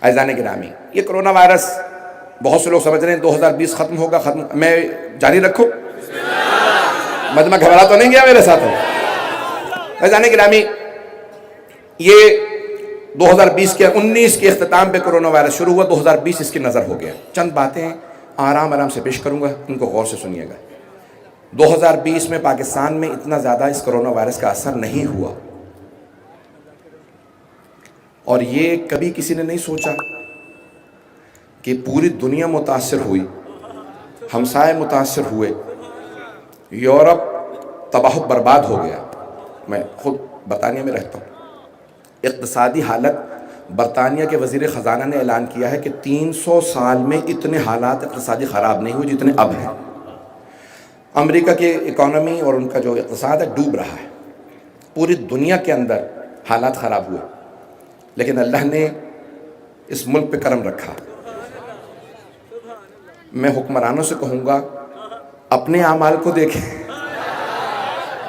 عزیزان گرامی، یہ کرونا وائرس بہت سے لوگ سمجھ رہے ہیں 2020 ختم ہوگا، میں جاری رکھوں؟ مجمع گھبرا تو نہیں گیا میرے ساتھ؟ عزیزان گرامی، یہ 2020 کے 19 کے اختتام پہ کرونا وائرس شروع ہوا، 2020 اس کی نظر ہو گیا۔ چند باتیں آرام سے پیش کروں گا، ان کو غور سے سنیے گا۔ 2020 میں پاکستان میں اتنا زیادہ اس کرونا وائرس کا اثر نہیں ہوا، اور یہ کبھی کسی نے نہیں سوچا کہ پوری دنیا متاثر ہوئی، ہمسائے متاثر ہوئے، یورپ تباہ و برباد ہو گیا۔ میں خود برطانیہ میں رہتا ہوں، اقتصادی حالت برطانیہ کے وزیر خزانہ نے اعلان کیا ہے کہ 300 سال میں اتنے حالات اقتصادی خراب نہیں ہوئے جتنے اب ہیں۔ امریکہ کی اکانومی اور ان کا جو اقتصاد ہے ڈوب رہا ہے، پوری دنیا کے اندر حالات خراب ہوئے، لیکن اللہ نے اس ملک پہ کرم رکھا۔ میں حکمرانوں سے کہوں گا اپنے اعمال کو دیکھیں،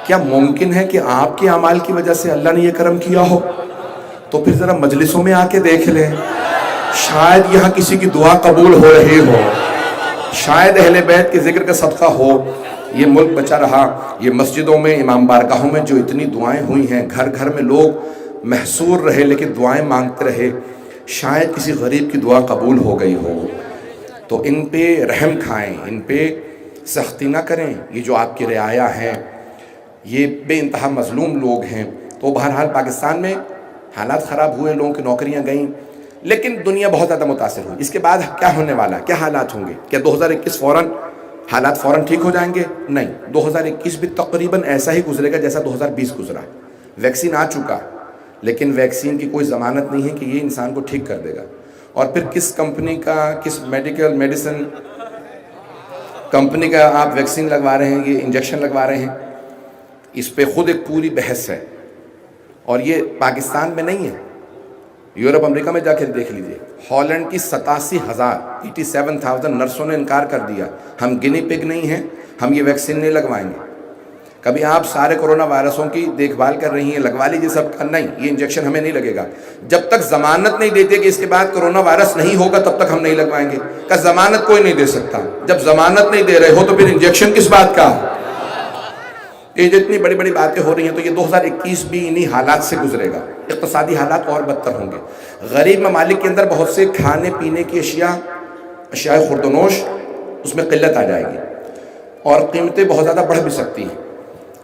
کیا ممکن ہے کہ آپ کے اعمال کی وجہ سے اللہ نے یہ کرم کیا ہو؟ تو پھر ذرا مجلسوں میں آ کے دیکھ لیں، شاید یہاں کسی کی دعا قبول ہو رہی ہو، شاید اہل بیت کے ذکر کا صدقہ ہو، یہ ملک بچا رہا۔ یہ مسجدوں میں، امام بارگاہوں میں جو اتنی دعائیں ہوئی ہیں، گھر گھر میں لوگ محصور رہے لیکن دعائیں مانگتے رہے، شاید کسی غریب کی دعا قبول ہو گئی ہو۔ تو ان پہ رحم کھائیں، ان پہ سختی نہ کریں۔ یہ جو آپ کی رعایا ہیں، یہ بے انتہا مظلوم لوگ ہیں۔ تو بہرحال پاکستان میں حالات خراب ہوئے، لوگوں کی نوکریاں گئیں، لیکن دنیا بہت زیادہ متاثر ہوئی۔ اس کے بعد کیا ہونے والا ہے؟ کیا حالات ہوں گے؟ کیا 2021 حالات فوراً ٹھیک ہو جائیں گے؟ نہیں، 2021 بھی تقریباً ایسا ہی گزرے گا جیسا 2020 گزرا۔ ویکسین آ چکا، لیکن ویکسین کی کوئی ضمانت نہیں ہے کہ یہ انسان کو ٹھیک کر دے گا۔ اور پھر کس کمپنی کا، کس میڈیسن کمپنی کا آپ ویکسین لگوا رہے ہیں، یہ انجیکشن لگوا رہے ہیں، اس پہ خود ایک پوری بحث ہے۔ اور یہ پاکستان میں نہیں ہے، یورپ امریکہ میں جا کے دیکھ لیجئے، ہالینڈ کی 87,000 نرسوں نے انکار کر دیا، ہم گنی پگ نہیں ہیں، ہم یہ ویکسین نہیں لگوائیں گے۔ کبھی آپ سارے کرونا وائرسوں کی دیکھ بھال کر رہی ہیں، لگوا لیجئے سب کا، نہیں، یہ انجیکشن ہمیں نہیں لگے گا۔ جب تک ضمانت نہیں دیتے کہ اس کے بعد کرونا وائرس نہیں ہوگا تب تک ہم نہیں لگوائیں گے۔ کہ ضمانت کوئی نہیں دے سکتا، جب ضمانت نہیں دے رہے ہو تو پھر انجیکشن کس بات کا؟ یہ جتنی بڑی بڑی باتیں ہو رہی ہیں، تو یہ 2021 بھی انہی حالات سے گزرے گا۔ اقتصادی حالات اور بدتر ہوں گے۔ غریب ممالک کے اندر بہت سے کھانے پینے کی اشیاء خوردونوش، اس میں قلت آ جائے گی اور قیمتیں بہت زیادہ بڑھ بھی سکتی ہیں۔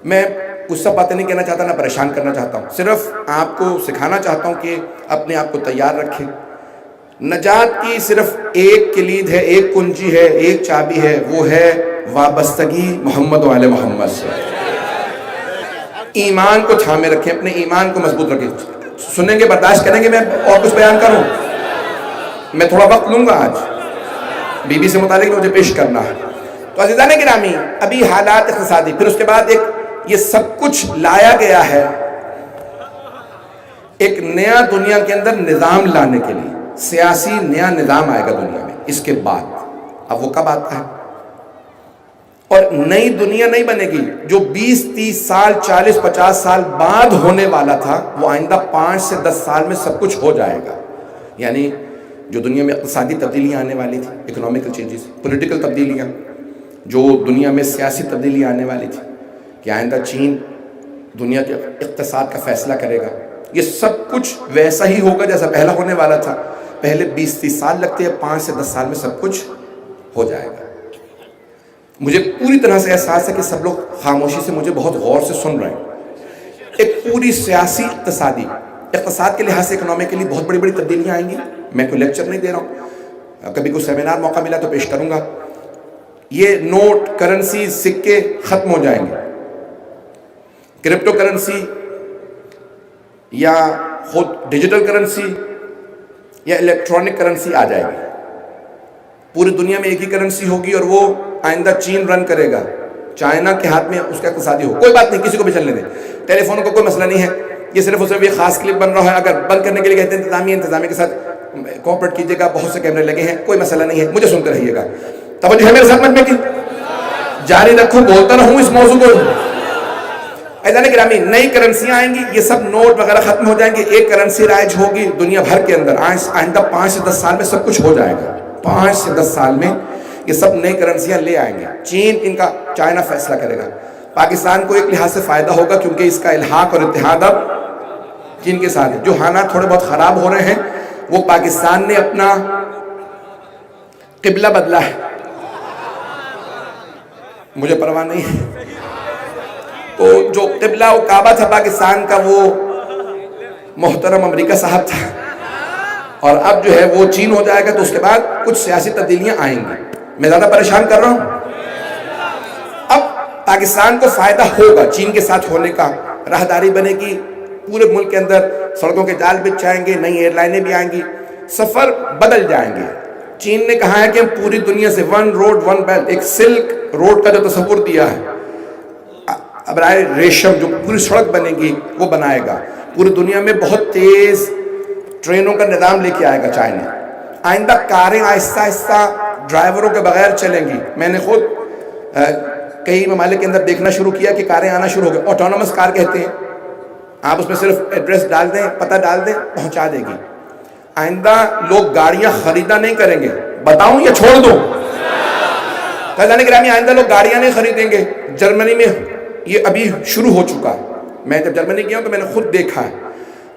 میں کچھ سب باتیں نہیں کہنا چاہتا، نہ پریشان کرنا چاہتا ہوں، صرف آپ کو سکھانا چاہتا ہوں کہ اپنے آپ کو تیار رکھیں۔ نجات کی صرف ایک کلید ہے، ایک کنجی ہے، ایک چابی ہے، وہ ہے وابستگی محمد و آل محمد سے۔ ایمان کو تھامے رکھیں، اپنے ایمان کو مضبوط رکھیں۔ سنیں گے، برداشت کریں گے میں اور کچھ بیان کروں؟ میں تھوڑا وقت لوں گا، آج بی بی سے متعلق مجھے پیش کرنا ہے۔ تو عزیزان گرامی، ابھی حالات اقتصادی، پھر اس کے بعد یہ سب کچھ لایا گیا ہے ایک نیا دنیا کے اندر نظام لانے کے لیے، سیاسی نیا نظام آئے گا دنیا میں اس کے بعد۔ اب وہ کب آتا ہے؟ اور نئی دنیا نہیں بنے گی، جو 20 30 سال 40 50 سال بعد ہونے والا تھا وہ آئندہ 5 سے 10 سال میں سب کچھ ہو جائے گا۔ یعنی جو دنیا میں اقتصادی تبدیلیاں آنے والی تھی، اکنامیکل چینجز، پولیٹیکل تبدیلیاں، جو دنیا میں سیاسی تبدیلیاں آنے والی تھی کہ آئندہ چین دنیا کے اقتصاد کا فیصلہ کرے گا، یہ سب کچھ ویسا ہی ہوگا جیسا پہلا ہونے والا تھا۔ پہلے 20 30 سال لگتے ہیں، 5 سے 10 سال میں سب کچھ ہو جائے گا۔ مجھے پوری طرح سے احساس ہے کہ سب لوگ خاموشی سے مجھے بہت غور سے سن رہے ہیں۔ ایک پوری سیاسی اقتصاد کے لحاظ سے اکنامیکلی بہت بڑی بڑی تبدیلیاں آئیں گی۔ میں کوئی لیکچر نہیں دے رہا ہوں، کبھی کوئی سیمینار موقع ملا تو پیش کروں گا۔ یہ نوٹ، کرنسی، سکے ختم ہو جائیں گے، کرپٹو کرنسی یا خود ڈیجیٹل کرنسی یا الیکٹرانک کرنسی آ جائے گی۔ پوری دنیا میں ایک ہی کرنسی ہوگی اور وہ آئندہ چین رن کرے گا، چائنا کے ہاتھ میں اس کا اقتصادی ہو۔ کوئی بات نہیں، کسی کو بھی چلنے دیں، ٹیلی فون کو کوئی مسئلہ نہیں ہے، یہ صرف اسے بھی خاص کلپ بن رہا ہے، اگر بند کرنے کے لیے کہتے ہیں انتظامیہ کے ساتھ کوآپریٹ کیجیے گا، بہت سے کیمرے لگے ہیں، کوئی مسئلہ نہیں ہے، مجھے سنتے رہیے گا۔ توجہ ہے میرے ساتھ؟ میں کی جاری رکھوں، بولتا رہوں اس موضوع کو۔ ایسا نہیں گرامی نئی کرنسیاں آئیں گی, یہ سب نوٹ وغیرہ ختم ہو جائیں گے, ایک کرنسی رائج ہوگی دنیا بھر کے اندر. آئندہ 5 سے 10 سال میں سب کچھ ہو جائے گا. 5 سے 10 سال میں یہ سب نئی کرنسیاں لے آئیں گے. چین ان کا, چائنا فیصلہ کرے گا. پاکستان کو ایک لحاظ سے فائدہ ہوگا کیونکہ اس کا الحاق اور اتحاد اب چین کے ساتھ ہے. جو حالات تھوڑے بہت خراب ہو رہے ہیں وہ پاکستان نے اپنا قبلہ بدلا ہے, مجھے پرواہ نہیں ہے. تو جو قبلہ و کعبہ تھا پاکستان کا وہ محترم امریکہ صاحب تھا, اور اب جو ہے وہ چین ہو جائے گا. تو اس کے بعد کچھ سیاسی تبدیلیاں آئیں گی. میں زیادہ پریشان کر رہا ہوں. اب پاکستان کو فائدہ ہوگا چین کے ساتھ ہونے کا. راہداری بنے گی پورے ملک کے اندر, سڑکوں کے جال بچھ جائیں گے, نئی ایئر لائنیں بھی آئیں گی, سفر بدل جائیں گے. چین نے کہا ہے کہ ہم پوری دنیا سے 1 روڈ 1 بیلٹ, ایک سلک روڈ کا جو تصور دیا ہے, ابرائے ریشم جو پوری سڑک بنے گی وہ بنائے گا. پوری دنیا میں بہت تیز ٹرینوں کا نظام لے کے آئے گا چائنا. آئندہ کاریں آہستہ آہستہ ڈرائیوروں کے بغیر چلیں گی. میں نے خود کئی ممالک کے اندر دیکھنا شروع کیا کہ کاریں آنا شروع ہو گئی. آٹونومس کار کہتے ہیں, آپ اس میں صرف ایڈریس ڈال دیں, پتہ ڈال دیں, پہنچا دے گی. آئندہ لوگ گاڑیاں خریدا نہیں کریں گے. بتاؤں یا چھوڑ دوں؟ خزانہ گرامی آئندہ لوگ گاڑیاں نہیں خریدیں گے. جرمنی میں یہ ابھی شروع ہو چکا ہے. میں جب جرمنی گیا ہوں تو میں نے خود دیکھا ہے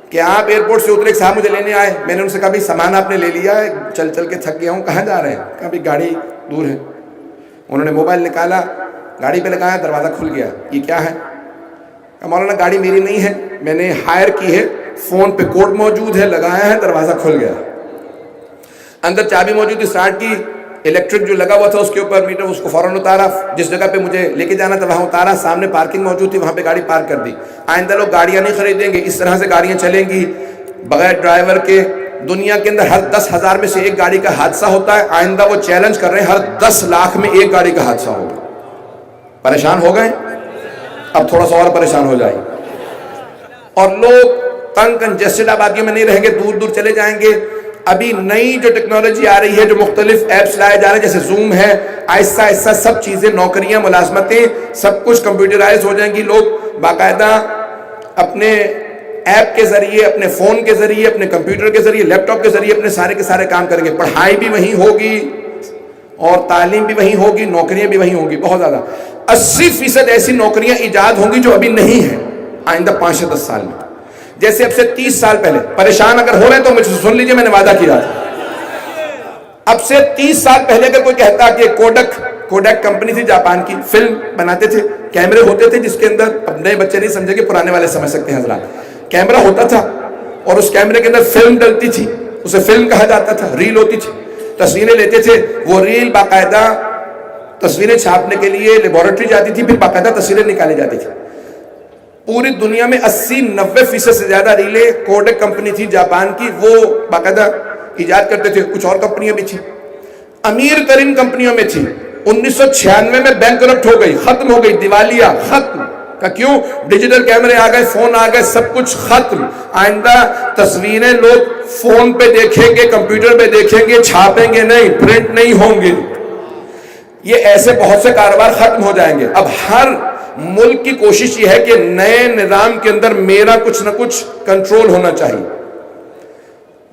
کہ آپ ایئرپورٹ سے اترے, ایک صاحب مجھے لینے آئے. میں نے ان سے کہا بھی سامان آپ نے لے لیا ہے؟ چل چل کے تھک گیا ہوں. کہاں جا رہے ہیں؟ کہا بھی گاڑی دور ہے. انہوں نے موبائل نکالا, گاڑی پہ لگایا, دروازہ کھل گیا. یہ کیا ہے؟ کہا مولانا گاڑی میری نہیں ہے, میں نے ہائر کی ہے, فون پہ کوڈ موجود ہے, لگایا ہے, دروازہ کھل گیا. اندر چابی موجود تھی, اسٹارٹ کی, الیکٹرک جو لگا ہوا تھا اس کے اوپر میٹر, اس کو فوراً اتارا. جس جگہ پہ مجھے لے کے جانا تھا وہاں اتارا, سامنے پارکنگ موجود تھی, وہاں پہ گاڑی پارک کر دی. آئندہ لوگ گاڑیاں نہیں خریدیں گے, اس طرح سے گاڑیاں چلیں گی بغیر ڈرائیور کے. دنیا کے اندر ہر 10,000 میں سے ایک گاڑی کا حادثہ ہوتا ہے. آئندہ وہ چیلنج کر رہے ہیں ہر 10 لاکھ میں ایک گاڑی کا حادثہ ہوگا. پریشان ہو گئے؟ اب تھوڑا سا اور پریشان ہو جائیں. اور لوگ تنگ کنجسٹڈ آبادیوں میں نہیں رہیں گے, دور دور چلے جائیں گے. ابھی نئی جو ٹیکنالوجی آ رہی ہے, جو مختلف ایپس لائے جا رہے ہیں, جیسے زوم ہے, آہستہ آہستہ سب چیزیں, نوکریاں, ملازمتیں, سب کچھ کمپیوٹرائز ہو جائیں گی. لوگ باقاعدہ اپنے ایپ کے ذریعے, اپنے فون کے ذریعے, اپنے کمپیوٹر کے ذریعے, لیپ ٹاپ کے ذریعے اپنے سارے کے سارے کام کریں گے. پڑھائی بھی وہیں ہوگی اور تعلیم بھی وہیں ہوگی, نوکریاں بھی وہیں ہوں گی. بہت زیادہ 80% ایسی نوکریاں ایجاد ہوں گی جو ابھی نہیں ہیں آئندہ 5 سے 10 سال میں. جیسے اب سے 30 سال پہلے, پریشان اگر ہو رہے ہیں تو مجھ سے سن لیجئے, میں نے وعدہ کیا تھا. اب سے 30 سال پہلے اگر کوئی کہتا کہ کوڈک کمپنی تھی جاپان کی, فلم بناتے تھے, کیمرے ہوتے تھے جس کے اندر, اب نئے بچے نہیں سمجھے کہ پرانے والے سمجھ سکتے ہیں حضرات, کیمرہ ہوتا تھا اور اس کیمرے کے اندر فلم ڈلتی تھی, اسے فلم کہا جاتا تھا, ریل ہوتی تھی, تصویریں لیتے تھے. وہ ریل باقاعدہ تصویریں چھاپنے کے لیے لیبارٹری جاتی تھی, پھر باقاعدہ تصویریں نکالی جاتی تھی. پوری دنیا میں 80-90% سے زیادہ ریلیں کوڈک کمپنی تھی جاپان کی, وہ باقاعدہ ایجاد کرتے تھے. کچھ اور کمپنیاں بھی تھیں, امیر ترین کمپنیوں میں تھی. 1996 میں بینکرپٹ ہو گئی, ختم ہو گئی, دیوالیہ, ختم. کہ کیوں؟ ڈیجیٹل کیمرے آ گئے, فون آ گئے, سب کچھ ختم. آئندہ تصویریں لوگ فون پہ دیکھیں گے, کمپیوٹر پہ دیکھیں گے, چھاپیں گے نہیں, پرنٹ نہیں ہوں گے. یہ ایسے بہت سے کاروبار ختم ہو جائیں گے. اب ہر ملک کی کوشش یہ ہے کہ نئے نظام کے اندر میرا کچھ نہ کچھ کنٹرول ہونا چاہیے.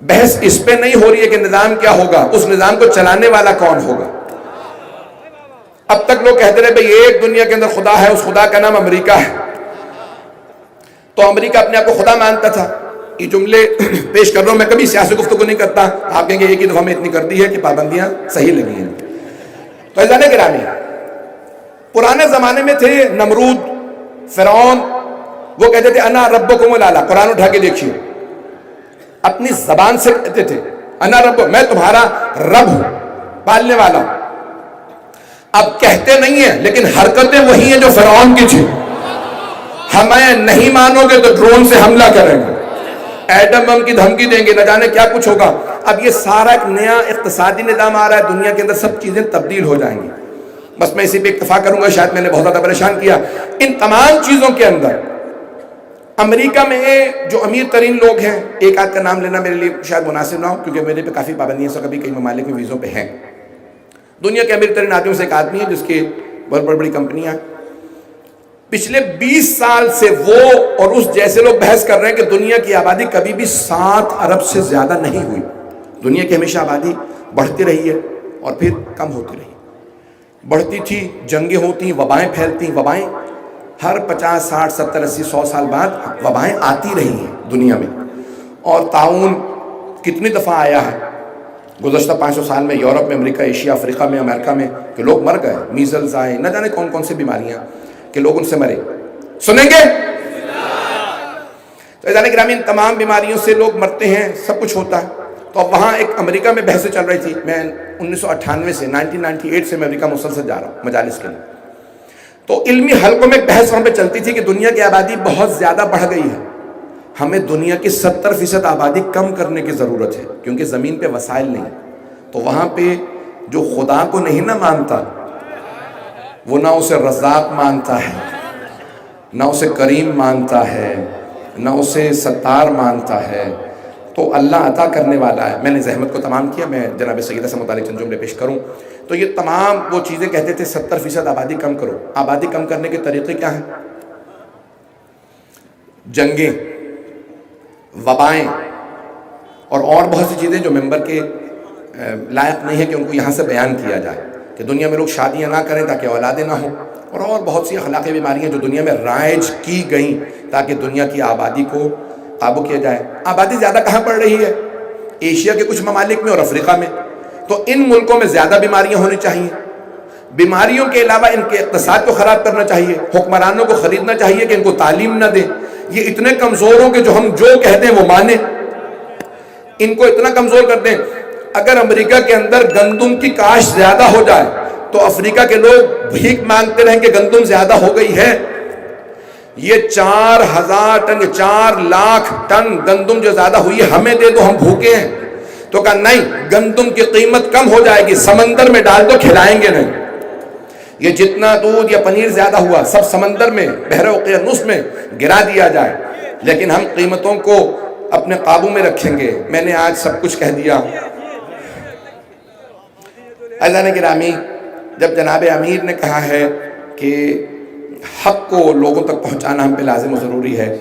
بحث اس پہ نہیں ہو رہی ہے کہ نظام کیا ہوگا, اس نظام کو چلانے والا کون ہوگا. اب تک لوگ کہتے رہے بھئی ایک دنیا کے اندر خدا ہے, اس خدا کا نام امریکہ ہے. تو امریکہ اپنے آپ کو خدا مانتا تھا. یہ جملے پیش کر رہا ہوں, میں کبھی سیاسی گفتگو نہیں کرتا. آپ کہیں گے ایک ہی دفعہ میں اتنی کر دی ہے کہ پابندیاں صحیح لگی ہیں. تو عزیزان گرامی, پرانے زمانے میں تھے نمرود, فرعون, وہ کہتے تھے انا ربکم الاعلی. قرآن اٹھا کے دیکھیے, اپنی زبان سے کہتے تھے انا رب, میں تمہارا رب ہوں, پالنے والا ہوں. اب کہتے نہیں ہیں لیکن حرکتیں وہی ہیں جو فرعون کی تھی. ہمیں نہیں مانو گے تو ڈرون سے حملہ کریں گے, ایٹم بم کی دھمکی دیں گے, نہ جانے کیا کچھ ہوگا. اب یہ سارا ایک نیا اقتصادی نظام آ رہا ہے دنیا کے اندر, سب چیزیں تبدیل ہو جائیں گی. بس میں اسی پہ اکتفا کروں گا, شاید میں نے بہت زیادہ پریشان کیا. ان تمام چیزوں کے اندر امریکہ میں جو امیر ترین لوگ ہیں, ایک آدھ کا نام لینا میرے لیے شاید مناسب نہ ہو کیونکہ میرے پہ کافی پابندیاں سو کبھی کئی ممالک میں ویزوں پہ ہیں. دنیا کے امیر ترین آدمیوں سے ایک آدمی ہے جس کی بہت بڑی بڑی کمپنیاں. پچھلے 20 سال سے وہ اور اس جیسے لوگ بحث کر رہے ہیں کہ دنیا کی آبادی کبھی بھی 7 ارب سے زیادہ نہیں ہوئی. دنیا کی ہمیشہ آبادی بڑھتی رہی ہے اور پھر کم ہوتی رہی. بڑھتی تھی، جنگیں ہوتی، وبائیں پھیلتی. وبائیں ہر 50 60 70 80 100 سال بعد وبائیں آتی رہی ہیں دنیا میں. اور طاعون کتنی دفعہ آیا ہے گزشتہ 500 سال میں، یورپ میں، امریکہ، ایشیا، افریقہ میں، امریکہ میں، کہ لوگ مر گئے. میزلز آئے، نہ جانے کون کون سی بیماریاں کہ لوگ ان سے مرے. سنیں گے؟ تو عزیزان گرامی، ان تمام بیماریوں سے لوگ مرتے ہیں، سب کچھ ہوتا ہے. تو اب وہاں ایک امریکہ میں بحثیں چل رہی تھی. میں 1998 سے 1998 سے میں امریکہ مسلسل جا رہا ہوں مجالس کے لیے. تو علمی حلقوں میں بحث وہاں پہ چلتی تھی کہ دنیا کی آبادی بہت زیادہ بڑھ گئی ہے، ہمیں دنیا کی 70% آبادی کم کرنے کی ضرورت ہے کیونکہ زمین پہ وسائل نہیں. تو وہاں پہ جو خدا کو نہیں نہ مانتا، وہ نہ اسے رزاق مانتا ہے، نہ اسے کریم مانتا ہے، نہ اسے ستار مانتا ہے. تو اللہ عطا کرنے والا ہے. میں نے زحمت کو تمام کیا، میں جناب سیدہ سے متعلق چند جملے پیش کروں. تو یہ تمام وہ چیزیں کہتے تھے 70% آبادی کم کرو. آبادی کم کرنے کے طریقے کیا ہیں؟ جنگیں، وبائیں اور بہت سی چیزیں جو ممبر کے لائق نہیں ہے کہ ان کو یہاں سے بیان کیا جائے. کہ دنیا میں لوگ شادیاں نہ کریں تاکہ اولادیں نہ ہوں، اور بہت سی اخلاقی بیماریاں جو دنیا میں رائج کی گئیں تاکہ دنیا کی آبادی کو قابو کیا جائے. آبادی زیادہ کہاں پڑ رہی ہے؟ ایشیا کے کچھ ممالک میں اور افریقہ میں. تو ان ملکوں میں زیادہ بیماریاں ہونی چاہیے. بیماریوں کے علاوہ ان کے اقتصاد کو خراب کرنا چاہیے. حکمرانوں کو خریدنا چاہیے کہ ان کو تعلیم نہ دیں. یہ اتنے کمزور ہوں کہ جو ہم جو کہتے ہیں وہ مانیں. ان کو اتنا کمزور کر دیں. اگر امریکہ کے اندر گندم کی کاشت زیادہ ہو جائے تو افریقہ کے لوگ بھیک مانگتے رہیں کہ گندم زیادہ ہو گئی ہے. یہ 4000 ٹن 4 لاکھ ٹن گندم جو زیادہ ہوئی ہے ہمیں دے دو، ہم بھوکے ہیں. تو کہا نہیں، گندم کی قیمت کم ہو جائے گی، سمندر میں ڈال دو، کھلائیں گے نہیں. یہ جتنا دودھ یا پنیر زیادہ ہوا سب سمندر میں، بحر اوقیانوس میں گرا دیا جائے، لیکن ہم قیمتوں کو اپنے قابو میں رکھیں گے. میں نے آج سب کچھ کہہ دیا. عزیزان گرامی، جب جناب امیر نے کہا ہے کہ حق کو لوگوں تک پہنچانا ہم پہ لازم و ضروری ہے،